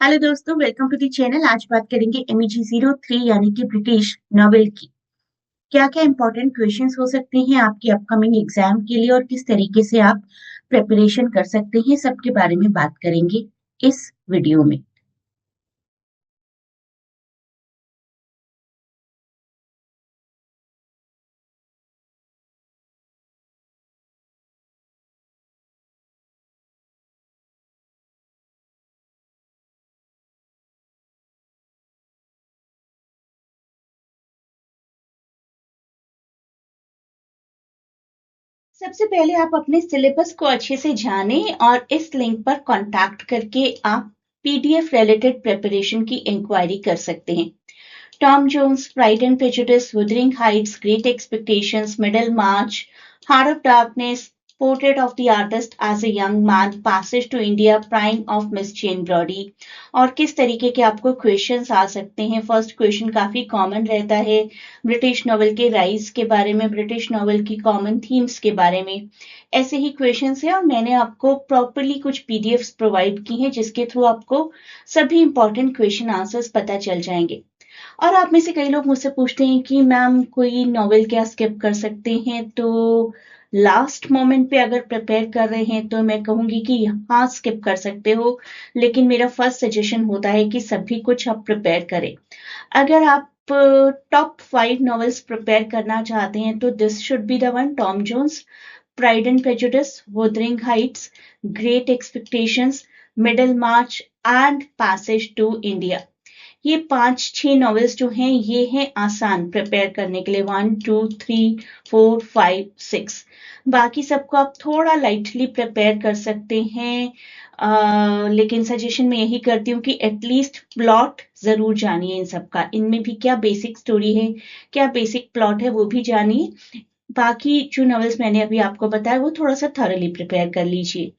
Hello दोस्तों, welcome to the channel. आज बात करेंगे MEG03 यानी कि ब्रिटिश नोवेल की। क्या क्या इंपॉर्टेंट क्वेश्चंस हो सकते हैं आपकी अपकमिंग एग्जाम के लिए और किस तरीके से आप प्रिपरेशन कर सकते हैं, सबके बारे में बात करेंगे इस वीडियो में। सबसे पहले आप अपने सिलेबस को अच्छे से जानें और इस लिंक पर कांटेक्ट करके आप PDF रिलेटेड प्रिपरेशन की इंक्वायरी कर सकते हैं। Tom Jones, Pride and Prejudice, Wuthering Heights, Great Expectations, Middlemarch, Heart of Darkness, Portrait of the Artist as a Young Man, Passage to India, Prime of Miss Jean Brodie. और किस तरीके के आपको questions आ सकते हैं। First question काफी common रहता है ब्रिटिश नॉवल के राइज के बारे में, ब्रिटिश नॉवल की कॉमन थीम्स के बारे में। ऐसे ही क्वेश्चंस है और मैंने आपको प्रॉपरली कुछ PDFs प्रोवाइड की हैं जिसके थ्रू आपको सभी इंपॉर्टेंट क्वेश्चन आंसर्स पता चल जाएंगे। और आप में से कई लोग मुझसे पूछते हैं कि मैम कोई नॉवेल क्या स्किप कर सकते हैं। तो लास्ट मोमेंट पे अगर प्रिपेयर कर रहे हैं तो मैं कहूंगी कि हाँ, स्किप कर सकते हो, लेकिन मेरा फर्स्ट सजेशन होता है कि सभी कुछ आप प्रिपेयर करें। अगर आप टॉप 5 नॉवेल्स प्रिपेयर करना चाहते हैं तो this should be the one: Tom Jones, Pride and Prejudice, Wuthering Heights, Great Expectations, Middlemarch and Passage to India. ये 5-6 नॉवेल्स जो हैं ये हैं आसान प्रिपेयर करने के लिए, 1 2 3 4 5 6। बाकी सबको आप थोड़ा लाइटली प्रिपेयर कर सकते हैं। लेकिन सजेशन मैं यही करती हूँ कि एटलीस्ट प्लॉट जरूर जानिए इन सबका, इनमें भी क्या बेसिक स्टोरी है, क्या बेसिक प्लॉट है वो भी जानिए। बाकी जो नॉवेल्स मैंने अभी आपको बताया वो थोड़ा सा थॉरली प्रिपेयर कर लीजिए।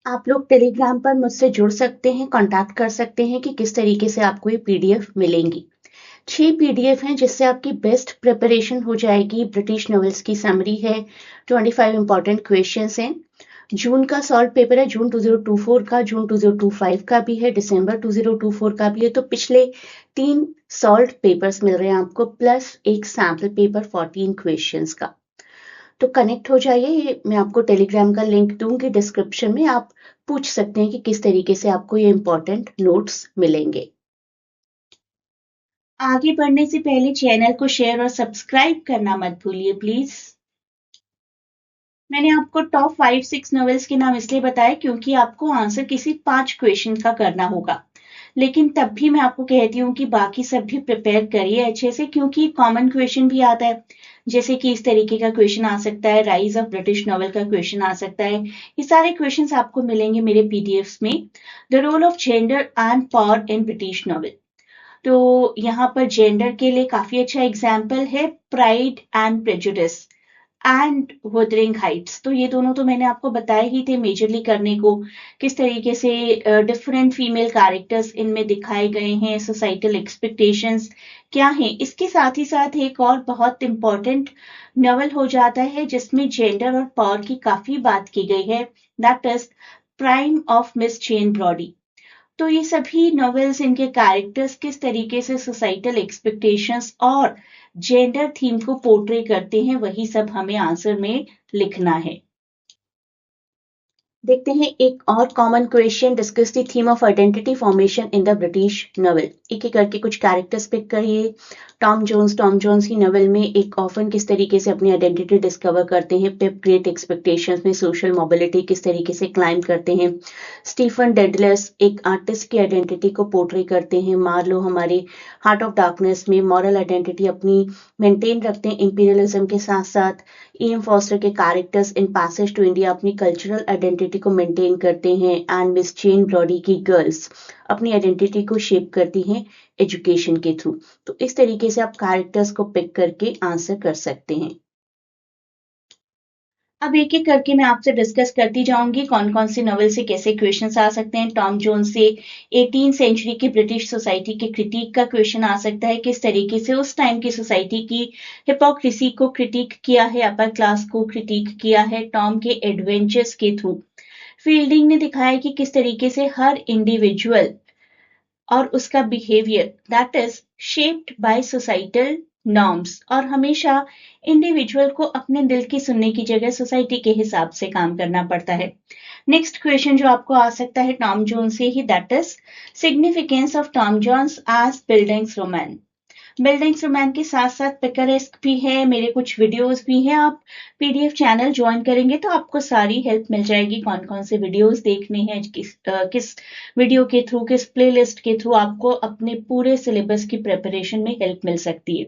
आप लोग टेलीग्राम पर मुझसे जुड़ सकते हैं, कांटेक्ट कर सकते हैं कि किस तरीके से आपको ये PDF मिलेंगी। 6 PDF हैं जिससे आपकी बेस्ट प्रिपरेशन हो जाएगी। ब्रिटिश नॉवेल्स की समरी है, 25 इंपॉर्टेंट क्वेश्चंस हैं। जून का सॉल्व पेपर है, जून 2024 का, जून 2025 का भी है, दिसंबर 2024 का भी है। तो पिछले 3 सॉल्व पेपर्स मिल रहे हैं आपको, प्लस एक सैम्पल पेपर 14 क्वेश्चंस का। तो कनेक्ट हो जाइए। ये मैं आपको टेलीग्राम का लिंक दूंगी डिस्क्रिप्शन में, आप पूछ सकते हैं कि किस तरीके से आपको ये इंपॉर्टेंट नोट्स मिलेंगे। आगे बढ़ने से पहले चैनल को शेयर और सब्सक्राइब करना मत भूलिए प्लीज। मैंने आपको टॉप 5-6 नॉवेल्स के नाम इसलिए बताए क्योंकि आपको आंसर किसी 5 क्वेश्चन का करना होगा, लेकिन तब भी मैं आपको कहती हूँ कि बाकी सब भी प्रिपेयर करिए अच्छे से, क्योंकि कॉमन क्वेश्चन भी आता है। जैसे कि इस तरीके का क्वेश्चन आ सकता है, राइज ऑफ ब्रिटिश नॉवल का क्वेश्चन आ सकता है। ये सारे क्वेश्चंस आपको मिलेंगे मेरे PDFs में। The role of gender and power in British novel. तो यहाँ पर जेंडर के लिए काफी अच्छा एग्जाम्पल है pride and prejudice and Wuthering Heights. तो ये दोनों तो मैंने आपको बताए ही थे मेजरली करने को, किस तरीके से डिफरेंट फीमेल कैरेक्टर्स इनमें दिखाए गए हैं, सोसाइटल एक्सपेक्टेशंस क्या हैं। इसके साथ ही साथ एक और बहुत इंपॉर्टेंट नॉवल हो जाता है जिसमें जेंडर और पावर की काफी बात की गई है, that is Prime of Miss Jean Brodie. तो ये सभी नॉवेल्स, इनके कैरेक्टर्स किस तरीके से सोसाइटल एक्सपेक्टेशंस और जेंडर थीम को पोर्ट्रे करते हैं, वही सब हमें आंसर में लिखना है। देखते हैं एक और common question: discuss the theme of identity formation in the British novel. एक एक करके कुछ कैरेक्टर्स पिक करिए। टॉम जोन्स की नॉवेल में एक ऑफन किस तरीके से अपनी आइडेंटिटी डिस्कवर करते हैं। पिप ग्रेट एक्सपेक्टेशंस में सोशल मोबिलिटी किस तरीके से क्लाइम करते हैं। स्टीफन डेडलस एक आर्टिस्ट की आइडेंटिटी को पोर्ट्रे करते हैं। मार्लो हमारे हार्ट ऑफ डार्कनेस में मॉरल आइडेंटिटी अपनी मेंटेन रखते हैं इंपीरियलिज्म के साथ साथ। EM फॉस्टर के characters in Passage to India अपनी कल्चरल आइडेंटिटी को मेंटेन करते हैं। एंड मिस जेन ब्रॉडी की गर्ल्स अपनी आइडेंटिटी को शेप करती हैं एजुकेशन के थ्रू। तो इस तरीके से आप कैरेक्टर्स को पिक करके आंसर कर सकते हैं। अब एक एक करके मैं आपसे डिस्कस करती जाऊंगी कौन कौन सी नॉवेल से कैसे क्वेश्चंस आ सकते हैं। टॉम जोन्स से 18 सेंचुरी की ब्रिटिश सोसाइटी के क्रिटिक का क्वेश्चन आ सकता है, किस तरीके से उस टाइम की सोसाइटी की हिपोक्रेसी को क्रिटिक किया है, अपर क्लास को क्रिटिक किया है टॉम के एडवेंचर्स के थ्रू। फील्डिंग ने दिखाया कि किस तरीके से हर इंडिविजुअल और उसका behaviour that is shaped by societal norms, और हमेशा इंडिविजुअल को अपने दिल की सुनने की जगह सोसाइटी के हिसाब से काम करना पड़ता है। नेक्स्ट क्वेश्चन जो आपको आ सकता है टॉम जोन्स से ही, that is significance of Tom Jones as bildungsroman. Bildungsroman के साथ साथ पिकरेस्क भी है, मेरे कुछ वीडियोस भी हैं। आप पीडीएफ चैनल ज्वाइन करेंगे तो आपको सारी हेल्प मिल जाएगी, कौन कौन से वीडियोस देखने हैं, किस वीडियो के थ्रू, किस प्लेलिस्ट के थ्रू आपको अपने पूरे सिलेबस की प्रिपरेशन में हेल्प मिल सकती है।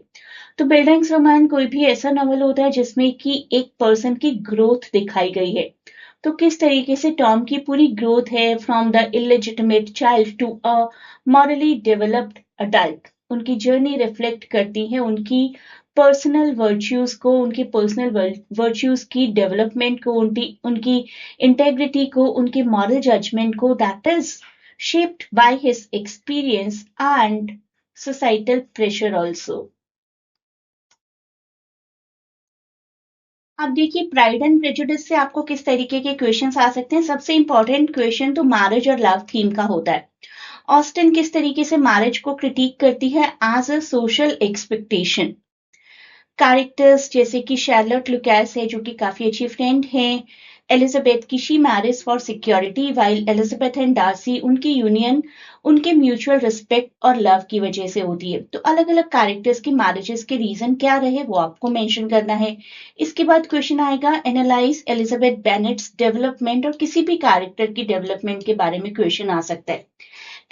तो बिल्डिंग्स रोमैन कोई भी ऐसा नॉवल होता है जिसमें कि एक पर्सन की ग्रोथ दिखाई गई है। तो किस तरीके से टॉम की पूरी ग्रोथ है from the illegitimate child to a morally developed adult, उनकी जर्नी रिफ्लेक्ट करती है उनकी पर्सनल वर्च्यूज को, उनकी पर्सनल वर्च्यूज की डेवलपमेंट को, उनकी इंटेग्रिटी को, उनके मॉरल जजमेंट को, that is shaped by his experience and societal pressure also. अब देखिए प्राइड एंड प्रेजुडिस से आपको किस तरीके के क्वेश्चंस आ सकते हैं। सबसे इंपॉर्टेंट क्वेश्चन तो मैरिज और लव थीम का होता है। ऑस्टिन किस तरीके से मैरिज को क्रिटिक करती है as a social expectation. Characters जैसे कि शार्लोट लुकास है जो कि काफी अच्छी फ्रेंड हैं एलिजाबेथ की, she marries for security, while Elizabeth and Darcy, उनकी यूनियन उनके म्यूचुअल रिस्पेक्ट और लव की वजह से होती है। तो अलग अलग कैरेक्टर्स की मैरिजेस के रीजन क्या रहे वो आपको मेंशन करना है। इसके बाद क्वेश्चन आएगा एनालाइज एलिजाबेथ बेनेट्स डेवलपमेंट, और किसी भी कैरेक्टर की डेवलपमेंट के बारे में क्वेश्चन आ सकता है।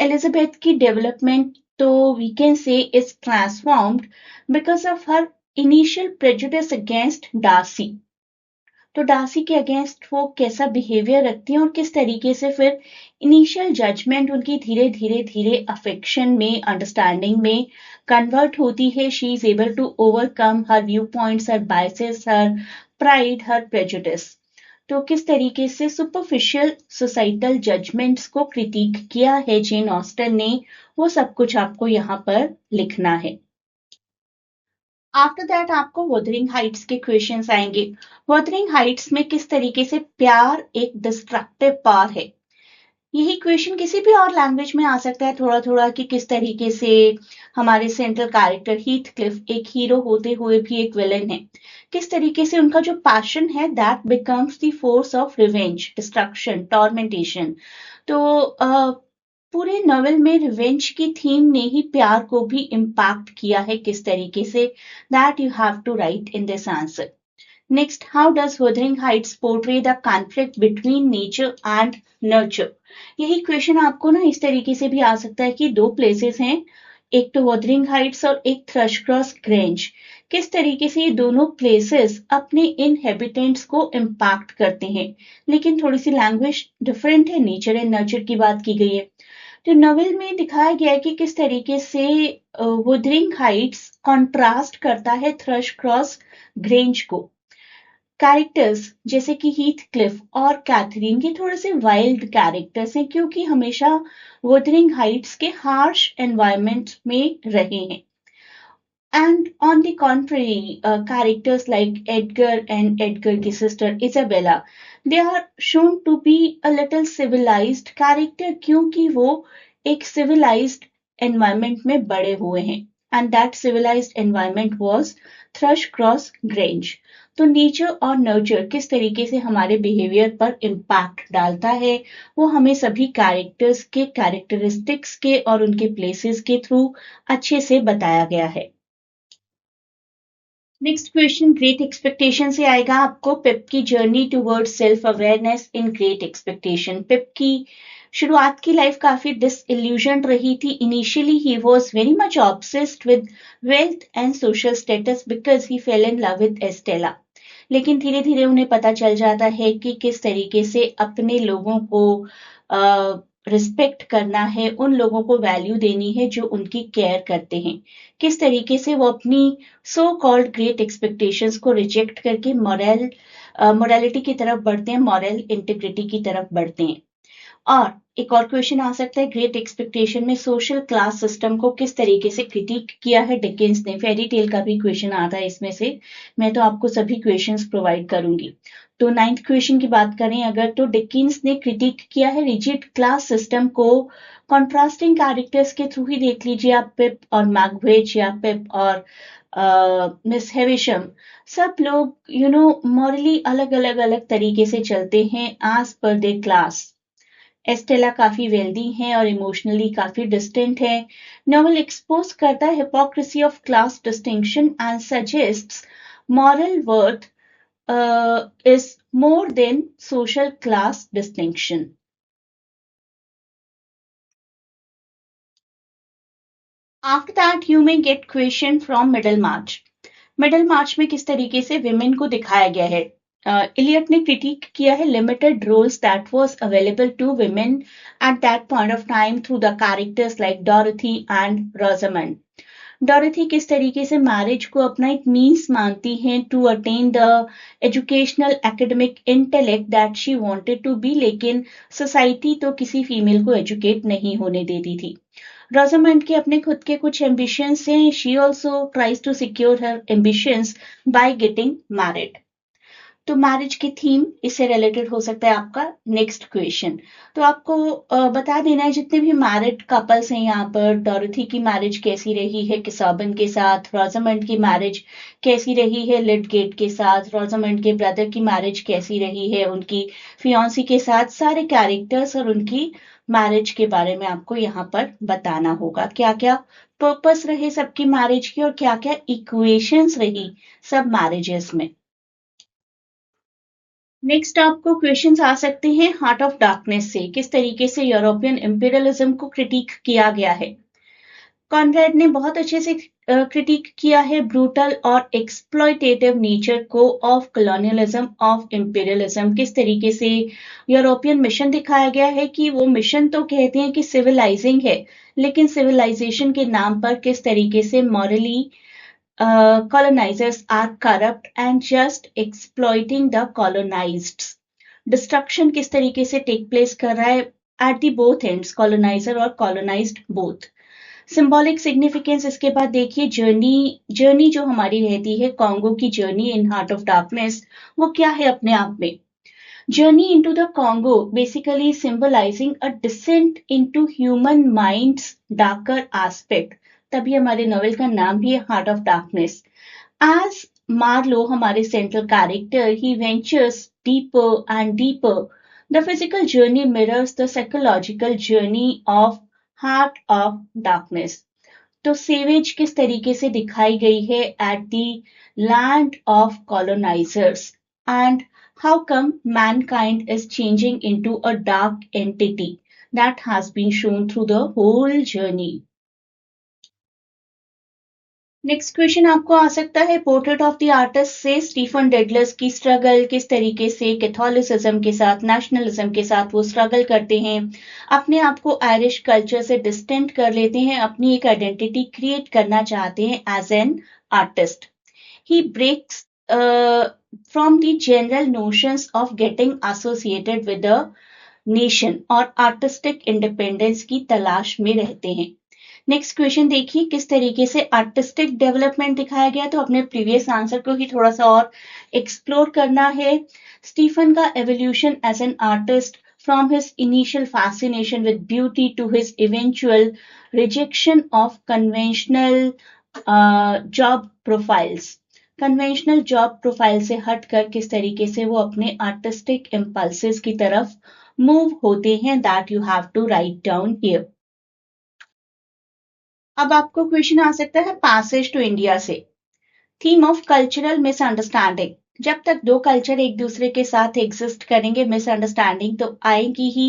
एलिजाबेथ की डेवलपमेंट तो we can say is transformed because of her initial prejudice against Darcy. तो डार्सी के अगेंस्ट वो कैसा बिहेवियर रखती हैं और किस तरीके से फिर इनिशियल जजमेंट उनकी धीरे धीरे धीरे अफेक्शन में, अंडरस्टैंडिंग में कन्वर्ट होती है। She is able to overcome her view points, her biases, her pride, her prejudice. तो किस तरीके से सुपरफिशियल सोसाइटल जजमेंट्स को क्रिटिक किया है जेन ऑस्टन ने, वो सब कुछ आपको यहाँ पर लिखना है। आफ्टर दैट आपको वुदरिंग हाइट्स के क्वेश्चंस आएंगे। वुदरिंग हाइट्स में किस तरीके से प्यार एक डिस्ट्रक्टिव पावर है। यही क्वेश्चन किसी भी और लैंग्वेज में आ सकता है थोड़ा थोड़ा, कि किस तरीके से हमारे सेंट्रल कैरेक्टर हीथ क्लिफ एक हीरो होते हुए भी एक विलन है, किस तरीके से उनका जो पैशन है that becomes the force of revenge, destruction, tormentation. तो पूरे नॉवेल में रिवेंज की थीम ने ही प्यार को भी इम्पैक्ट किया है, किस तरीके से, that you have to write in this answer. Next, how does Wuthering Heights portray the conflict between nature and nurture. यही क्वेश्चन आपको ना इस तरीके से भी आ सकता है कि दो प्लेसेस हैं, एक तो वुदरिंग हाइट्स और एक थ्रशक्रॉस ग्रेंज, किस तरीके से ये दोनों प्लेसेस अपने इनहेबिटेंट्स को इम्पैक्ट करते हैं, लेकिन थोड़ी सी लैंग्वेज डिफरेंट है, नेचर एंड नर्चर की बात की गई है। तो नॉवेल में दिखाया गया है कि किस तरीके से वुदरिंग हाइट्स कॉन्ट्रास्ट करता है थ्रश क्रॉस ग्रेंज को। कैरेक्टर्स जैसे कि हीथ क्लिफ और कैथरीन के थोड़े से वाइल्ड कैरेक्टर्स हैं, क्योंकि हमेशा वुदरिंग हाइट्स के हार्श एनवायरनमेंट में रहे हैं। And on the contrary, characters like Edgar and Edgar's sister Isabella, they are shown to be a little civilized character क्योंकि वो एक civilized environment में बड़े हुए हैं, and that civilized environment was Thrushcross Grange. तो नेचर और नर्चर किस तरीके से हमारे बिहेवियर पर इम्पैक्ट डालता है वो हमें सभी कैरेक्टर्स के कैरेक्टरिस्टिक्स के और उनके प्लेसेस के थ्रू अच्छे से बताया गया है। नेक्स्ट क्वेश्चन ग्रेट एक्सपेक्टेशन से आएगा आपको। पिप की journey towards self awareness in great expectation. Pip की शुरुआत की लाइफ काफी डिसइल्यूजन रही थी। Initially he was very much obsessed with wealth and social status because he fell in love with Estella, लेकिन धीरे धीरे उन्हें पता चल जाता है कि किस तरीके से अपने लोगों को रिस्पेक्ट करना है, उन लोगों को वैल्यू देनी है जो उनकी केयर करते हैं, किस तरीके से वो अपनी सो कॉल्ड ग्रेट एक्सपेक्टेशंस को रिजेक्ट करके मोरालिटी की तरफ बढ़ते हैं, मॉरल इंटीग्रिटी की तरफ बढ़ते हैं। और एक और क्वेश्चन आ सकता है, ग्रेट एक्सपेक्टेशन में सोशल क्लास सिस्टम को किस तरीके से क्रिटिक किया है डिकेंस ने। फेरी टेल का भी क्वेश्चन आता है इसमें से, मैं तो आपको सभी क्वेश्चंस प्रोवाइड करूंगी। तो 9th क्वेश्चन की बात करें अगर, तो डिकिंस ने क्रिटिक किया है रिजिड क्लास सिस्टम को। कॉन्ट्रास्टिंग कैरेक्टर्स के थ्रू ही देख लीजिए आप, पिप और मैगविच या पिप और मिस हेविशम, सब लोग मॉरली अलग अलग अलग तरीके से चलते हैं एज पर दे क्लास। एस्टेला काफी वेल्दी हैं और इमोशनली काफी डिस्टेंट है। नॉवल एक्सपोज करता है hypocrisy of class distinction and suggests moral worth is more than social class distinction. After that, you may get question from Middlemarch. Middlemarch में किस तरीके से women को दिखाया गया है? इलियट ने क्रिटिक किया है limited roles that was available to women at that point of time through the characters like Dorothy and Rosamund. डॉरेथी किस तरीके से मैरिज को अपना एक मीन्स मानती हैं to attain the educational academic intellect that she wanted to be, लेकिन society तो किसी फीमेल को एजुकेट नहीं होने देती थी। रोजामंड के अपने खुद के कुछ एम्बिशंस हैं, she also tries to secure her ambitions by getting married. तो मैरिज की थीम इससे रिलेटेड हो सकता है आपका नेक्स्ट क्वेश्चन। तो आपको बता देना है जितने भी मैरिड कपल्स हैं यहाँ पर, डॉरेथी की मैरिज कैसी रही है किसॉबन के साथ, रोजामंड की मैरिज कैसी रही है लिडगेट के साथ, रोजामंड के ब्रदर की मैरिज कैसी रही है उनकी फियांसी के साथ, सारे कैरेक्टर्स और उनकी मैरिज के बारे में आपको यहाँ पर बताना होगा। क्या क्या पर्पस रहे सबकी मैरिज की और क्या क्या इक्वेशंस रही सब मैरिजेस में। नेक्स्ट आपको क्वेश्चंस आ सकते हैं हार्ट ऑफ डार्कनेस से, किस तरीके से यूरोपियन इंपीरियलिज्म को क्रिटिक किया गया है। कॉनरेड ने बहुत अच्छे से क्रिटिक किया है ब्रूटल और एक्सप्लॉयटेटिव नेचर को ऑफ कॉलोनियलिज्म ऑफ इंपीरियलिज्म। किस तरीके से यूरोपियन मिशन दिखाया गया है कि वो मिशन तो कहते हैं कि सिविलाइजिंग है, लेकिन सिविलाइजेशन के नाम पर किस तरीके से morally colonizers are corrupt and just exploiting the colonized. Destruction किस तरीके से take place कर रहा है at the both ends, colonizer और colonized both. Symbolic significance इसके बाद देखिए, जर्नी जो हमारी रहती है कॉन्गो की journey in heart of darkness, वो क्या है अपने आप में। Journey into the Congo basically symbolizing a descent into human mind's darker aspect. तभी हमारे नॉवेल का नाम भी है heart of darkness. As Marlow हमारे central character, he ventures deeper and deeper. The physical journey mirrors the psychological journey of heart of darkness. तो savage किस तरीके से दिखाई गई है at the land of colonisers, and how come mankind is changing into a dark entity that has been shown through the whole journey. Next question आपको आ सकता है पोर्ट्रेट ऑफ द आर्टिस्ट से स्टीफन डेडलर्स की स्ट्रगल, किस तरीके से Catholicism के साथ नेशनलिज्म के साथ वो स्ट्रगल करते हैं, अपने आप को आयरिश कल्चर से डिस्टेंट कर लेते हैं, अपनी एक आइडेंटिटी क्रिएट करना चाहते हैं as an artist. He breaks from the general notions of getting associated with the nation और artistic independence की तलाश में रहते हैं। नेक्स्ट क्वेश्चन देखिए, किस तरीके से आर्टिस्टिक डेवलपमेंट दिखाया गया, तो अपने प्रीवियस आंसर को ही थोड़ा सा और एक्सप्लोर करना है। स्टीफन का evolution as an artist from his initial fascination with beauty to his eventual rejection of conventional job profiles. Conventional job profile से हटकर किस तरीके से वो अपने आर्टिस्टिक इम्पल्सेस की तरफ मूव होते हैं, that you have to write down here. अब आपको क्वेश्चन आ सकता है पैसेज टू इंडिया से, थीम ऑफ कल्चरल मिसअंडरस्टैंडिंग। जब तक दो कल्चर एक दूसरे के साथ एग्जिस्ट करेंगे, मिसअंडरस्टैंडिंग तो आएगी ही।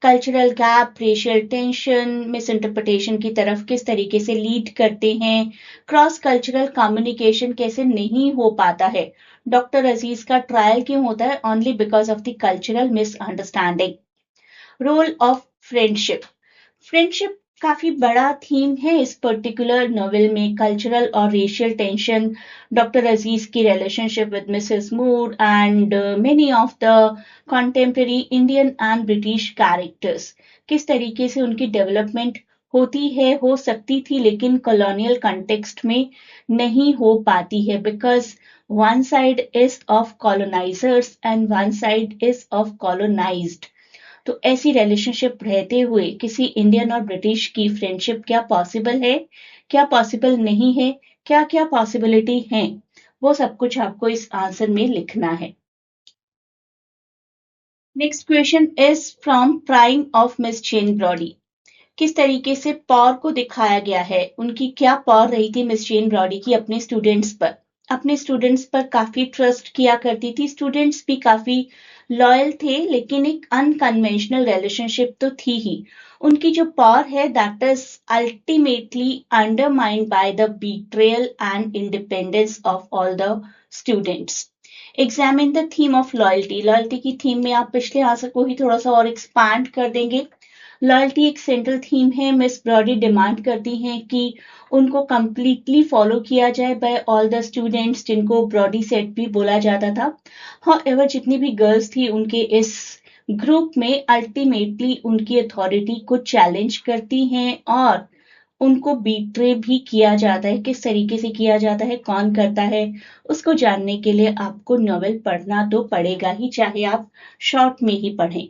Cultural gap, racial tension, misinterpretation की तरफ किस तरीके से लीड करते हैं, क्रॉस कल्चरल कम्युनिकेशन कैसे नहीं हो पाता है, डॉक्टर अजीज का ट्रायल क्यों होता है, only because of the cultural misunderstanding. Role of friendship, friendship काफी बड़ा थीम है इस पर्टिकुलर नॉवेल में। कल्चरल और रेशियल टेंशन, डॉक्टर अजीज की relationship with Mrs Moore and many of the contemporary Indian and British characters, किस तरीके से उनकी डेवलपमेंट होती है, हो सकती थी, लेकिन कॉलोनियल कॉन्टेक्स्ट में नहीं हो पाती है, because one side is of colonisers and one side is of colonised. तो ऐसी रिलेशनशिप रहते हुए किसी इंडियन और ब्रिटिश की फ्रेंडशिप क्या पॉसिबल है, क्या पॉसिबल नहीं है, क्या क्या पॉसिबिलिटी हैं, वो सब कुछ आपको इस आंसर में लिखना है। Next question is from Prime of Miss Jean Brodie. किस तरीके से पॉर को दिखाया गया है, उनकी क्या पॉर रही थी मिस जेन ब्रॉडी की अपने स्टूडेंट्स पर। अपने स्टूडेंट्स पर काफी ट्रस्ट किया करती थी, स्टूडेंट्स भी काफी लॉयल थे, लेकिन एक अनकन्वेंशनल रिलेशनशिप तो थी ही। उनकी जो पॉर है that is ultimately undermined by the betrayal and independence of all the students. Examine the theme of loyalty. Loyalty की थीम में आप पिछले आंसर को ही थोड़ा सा और एक्सपैंड कर देंगे। लॉयल्टी एक सेंट्रल थीम है। मिस ब्रॉडी डिमांड करती हैं कि उनको कंप्लीटली फॉलो किया जाए बाय ऑल द स्टूडेंट्स, जिनको ब्रॉडी सेट भी बोला जाता था। हाउएवर जितनी भी गर्ल्स थी उनके इस ग्रुप में अल्टीमेटली उनकी अथॉरिटी को चैलेंज करती हैं और उनको बीट्रे भी किया जाता है। किस तरीके से किया जाता है, कौन करता है, उसको जानने के लिए आपको नॉवेल पढ़ना तो पड़ेगा ही, चाहे आप शॉर्ट में ही पढ़ें।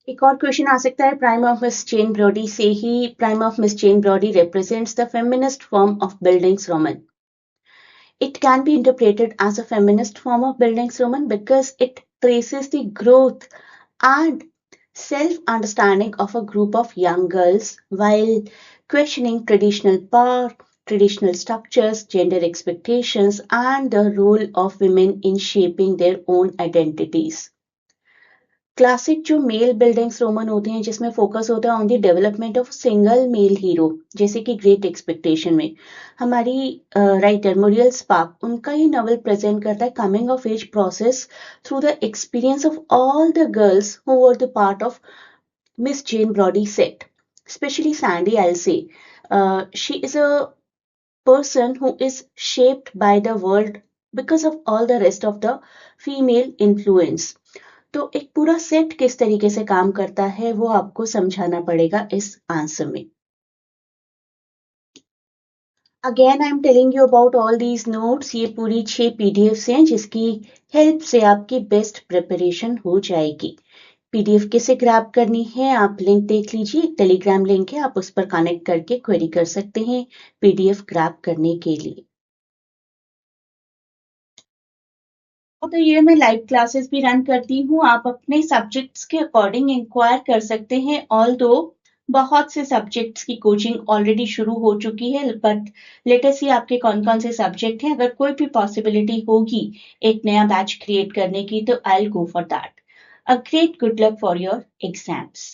एक और क्वेश्चन आ सकता है prime of Miss Jean Brodie से ही। Prime of Miss Jean Brodie represents the feminist form of Bildungsroman. It can be interpreted as a feminist form of Bildungsroman because it traces the growth and self-understanding of a group of young girls while questioning traditional power, traditional structures, gender expectations, and the role of women in shaping their own identities. Classic जो mail buildings Roman होते हैं जिसमें focus होता है on the development of single male hero, जैसे कि great expectation में हमारी राइटर मुरियल स्पार्क, उनका ही नॉवल प्रेजेंट करता है coming of age process through the experience of all the girls who were the part of Miss Jean Brodie set, specially Sandy Else. She is a person who is shaped by the world because of all the rest of the female influence. तो एक पूरा set किस तरीके से काम करता है वो आपको समझाना पड़ेगा इस आंसर में। Again I am telling you about all these notes. ये पूरी 6 पीडीएफ्स हैं जिसकी हेल्प से आपकी बेस्ट प्रिपरेशन हो जाएगी। पीडीएफ कैसे ग्रैब करनी है, आप लिंक देख लीजिए, एक टेलीग्राम लिंक है, आप उस पर कनेक्ट करके क्वेरी कर सकते हैं पीडीएफ ग्रैब करने के लिए। तो ये मैं लाइव क्लासेस भी रन करती हूँ, आप अपने सब्जेक्ट्स के अकॉर्डिंग इंक्वायर कर सकते हैं। ऑल्दो बहुत से सब्जेक्ट्स की कोचिंग ऑलरेडी शुरू हो चुकी है, बट लेट अस सी आपके कौन कौन से सब्जेक्ट हैं। अगर कोई भी पॉसिबिलिटी होगी एक नया बैच क्रिएट करने की तो I will go for that. A great good luck for your exams.